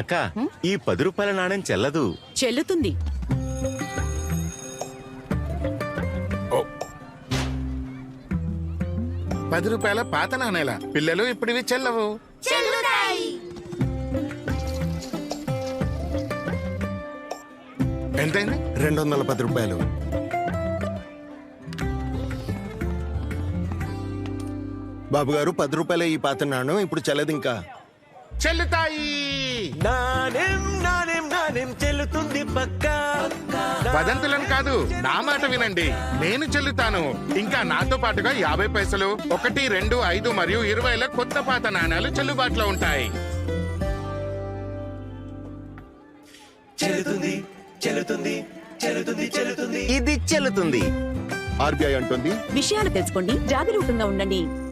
అక్క, ఈ 10 రూపాయల నాణ్యం చెల్లదు. చెల్లుతుంది. ఓ, 10 రూపాయల పాత నాణేల పిల్లలు ఇప్పుడు ఇవి చెల్లవు. ఎంతైంది? 210 రూపాయలు. బాబు గారు 10 రూపాయలే ఈ పాత నాణం, ఇప్పుడు చెల్లదు ఇంకా. చెల్లుతాయి. నాణ్యం నాణ్యం నాణ్యం చెల్లుతుంది పక్కా. వదంతులను కాదు, నా మాట వినండి. నేను చెల్లుతాను. ఇంకా నాతో పాటుగా 50 పైసలు, 1, 2, 5 మరియు 20ల కొత్త పాత నాణాలు చెల్లుబాటులో ఉంటాయి. చెల్లుతుంది చెల్లుతుంది చెల్లుతుంది చెల్లుతుంది. ఇది చెల్లుతుంది. ఆర్బీఐ అంటుంది, విషయాలు తెలుసుకోండి, జాగరూకంగా ఉండండి.